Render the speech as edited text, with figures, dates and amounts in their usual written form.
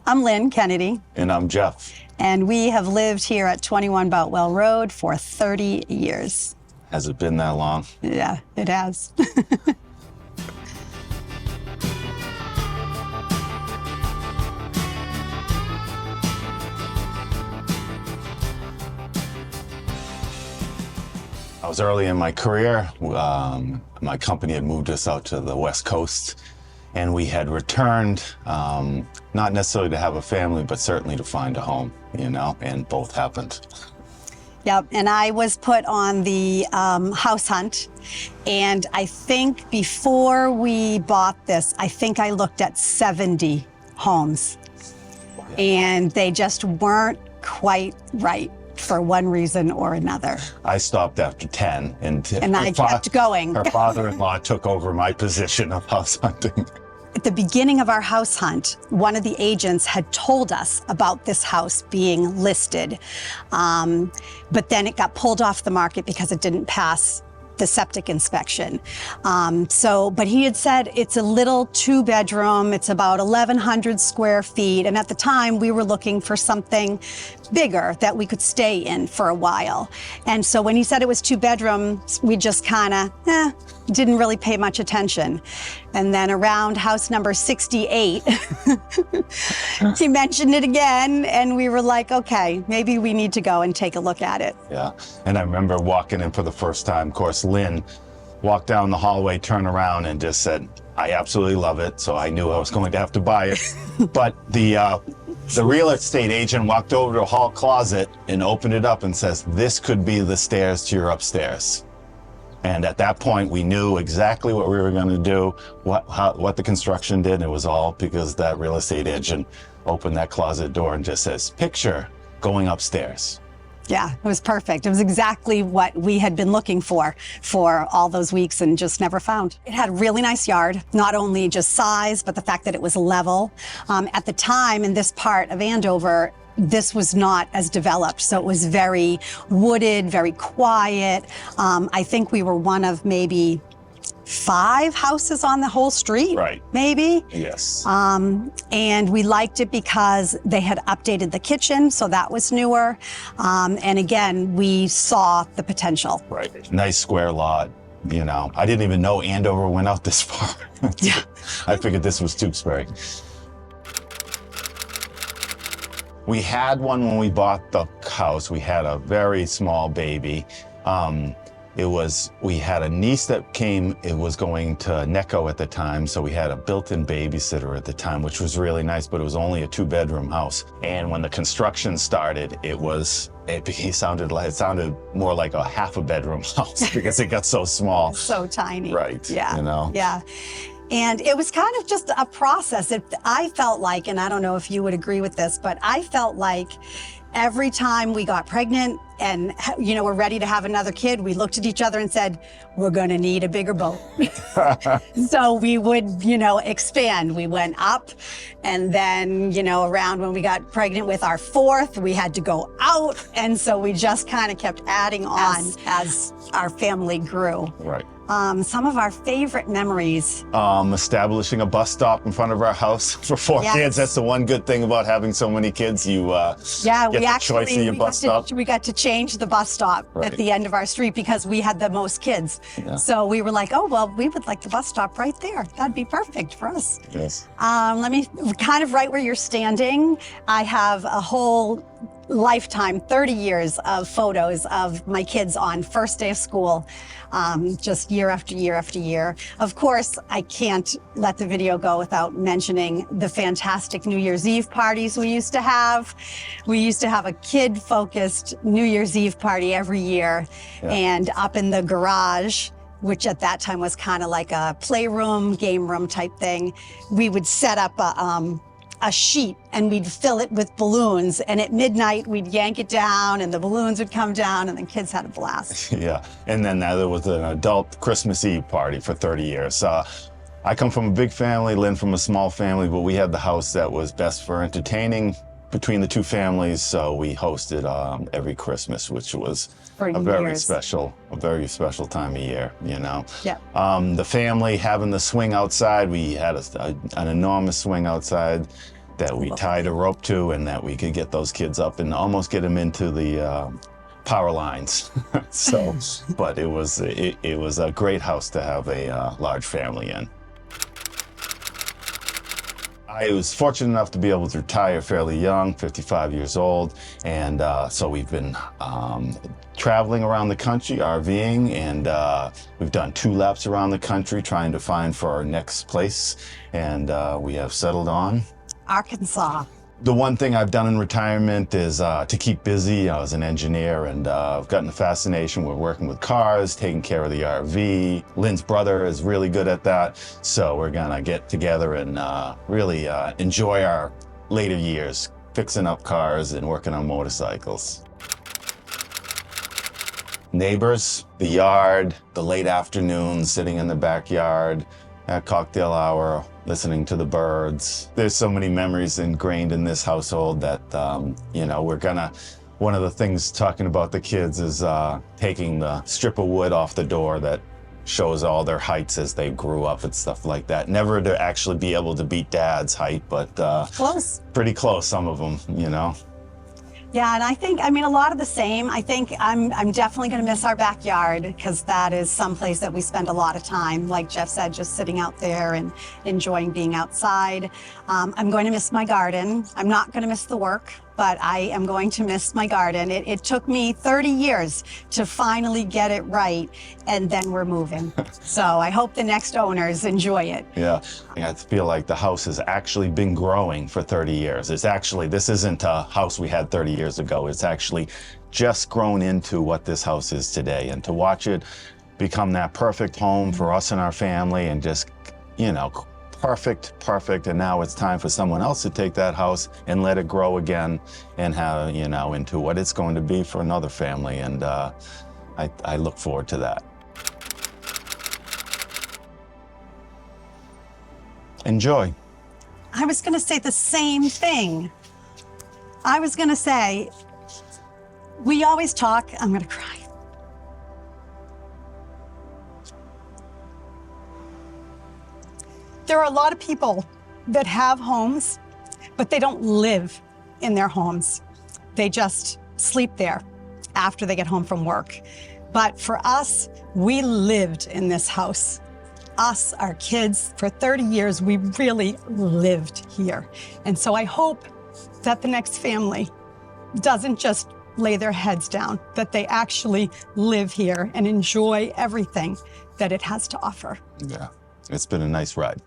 I'm Lynn Kennedy. And I'm Jeff. And we have lived here at 21 Boutwell Road for 30 years. Has it been that long? Yeah, it has. I was early in my career. My company had moved us out to the West Coast, and we had returned, not necessarily to have a family, but certainly to find a home, and both happened. Yep, and I was put on the house hunt, and I think before we bought this, I think I looked at 70 homes, and they just weren't quite right for one reason or another. I stopped after 10, and I kept going. Her father-in-law took over my position of house hunting. At the beginning of our house hunt, one of the agents had told us about this house being listed, but then it got pulled off the market because it didn't pass the septic inspection. But he had said it's a little 2-bedroom, it's about 1,100 square feet, and at the time we were looking for something bigger that we could stay in for a while. And so when he said it was 2 bedrooms, we just kind of, didn't really pay much attention. And then around house number 68, he mentioned it again, and we were like, okay, maybe we need to go and take a look at it. Yeah, and I remember walking in for the first time. Of course, Lynn walked down the hallway, turned around, and just said, I absolutely love it. So I knew I was going to have to buy it. But the real estate agent walked over to a hall closet and opened it up and says, this could be the stairs to your upstairs. And at that point, we knew exactly what we were going to do, what the construction did. And it was all because that real estate agent opened that closet door and just says, picture going upstairs. Yeah, it was perfect. It was exactly what we had been looking for all those weeks and just never found. It had a really nice yard, not only just size, but the fact that it was level. At the time in this part of Andover, this was not as developed, so it was very wooded, very quiet. I think we were one of maybe 5 houses on the whole street, right? Maybe. Yes. And we liked it because they had updated the kitchen, so that was newer. And again, we saw the potential. Right. Nice square lot. I didn't even know Andover went out this far. Yeah. I figured this was Tewksbury. We had one when we bought the house. We had a very small baby. We had a niece that came, it was going to Necco at the time, so we had a built-in babysitter at the time, which was really nice, but it was only a 2-bedroom house. And when the construction started, it sounded more like a half a bedroom house because it got so small. So tiny. Right. Yeah. Yeah. And it was kind of just a process. I felt like, and I don't know if you would agree with this, but I felt like every time we got pregnant and, we're ready to have another kid, we looked at each other and said, we're going to need a bigger boat. So we would, expand. We went up, and then, around when we got pregnant with our 4th, we had to go out. And so we just kind of kept adding on as our family grew. Right. Some of our favorite memories. Establishing a bus stop in front of our house for 4 kids. That's the one good thing about having so many kids. You get the choice of your bus stop. We got to change the bus stop at the end of our street because we had the most kids. Yeah. So we were like, oh, well, we would like the bus stop right there. That'd be perfect for us. Yes. Let me, kind of right where you're standing, I have a whole lifetime, 30 years of photos of my kids on first day of school, just year after year after year. Of course, I can't let the video go without mentioning the fantastic New Year's Eve parties we used to have. We used to have a kid-focused New Year's Eve party every year, and up in the garage, which at that time was kind of like a playroom, game room type thing, we would set up a sheet and we'd fill it with balloons, and at midnight we'd yank it down and the balloons would come down and the kids had a blast. Yeah, and then there was an adult Christmas Eve party for 30 years. I come from a big family, Lynn from a small family, but we had the house that was best for entertaining between the two families, so we hosted every Christmas, which was a very special time of year, you know. Yeah. The family having the swing outside, we had an enormous swing outside. that we tied a rope to, and that we could get those kids up and almost get them into the power lines. So, but it was a great house to have a large family in. I was fortunate enough to be able to retire fairly young, 55 years old, and so we've been traveling around the country, RVing, and we've done 2 laps around the country trying to find for our next place, and we have settled on Arkansas. The one thing I've done in retirement is to keep busy. I was an engineer, and I've gotten a fascination with working with cars, taking care of the RV. Lynn's brother is really good at that, so we're gonna get together and really enjoy our later years, fixing up cars and working on motorcycles. Neighbors, the yard, the late afternoons, sitting in the backyard at cocktail hour, listening to the birds. There's so many memories ingrained in this household that, you know, one of the things talking about the kids is taking the strip of wood off the door that shows all their heights as they grew up and stuff like that. Never to actually be able to beat Dad's height, but Close. pretty close, some of them, you know. Yeah, and I mean, a lot of the same. I think I'm definitely going to miss our backyard, because that is someplace that we spend a lot of time, like Jeff said, just sitting out there and enjoying being outside. I'm going to miss my garden. I'm not going to miss the work, but I am going to miss my garden. It took me 30 years to finally get it right, and then we're moving. So I hope the next owners enjoy it. Yeah, I feel like the house has actually been growing for 30 years. This isn't a house we had 30 years ago. It's actually just grown into what this house is today. And to watch it become that perfect home for us and our family, and just, you know, perfect. And now it's time for someone else to take that house and let it grow again and have, you know, into what it's going to be for another family. And I look forward to that. Enjoy. I was going to say the same thing. I was going to say, we always talk, I'm going to cry. There are a lot of people that have homes, but they don't live in their homes. They just sleep there after they get home from work. But for us, we lived in this house. Us, our kids, for 30 years, we really lived here. And so I hope that the next family doesn't just lay their heads down, that they actually live here and enjoy everything that it has to offer. Yeah, it's been a nice ride.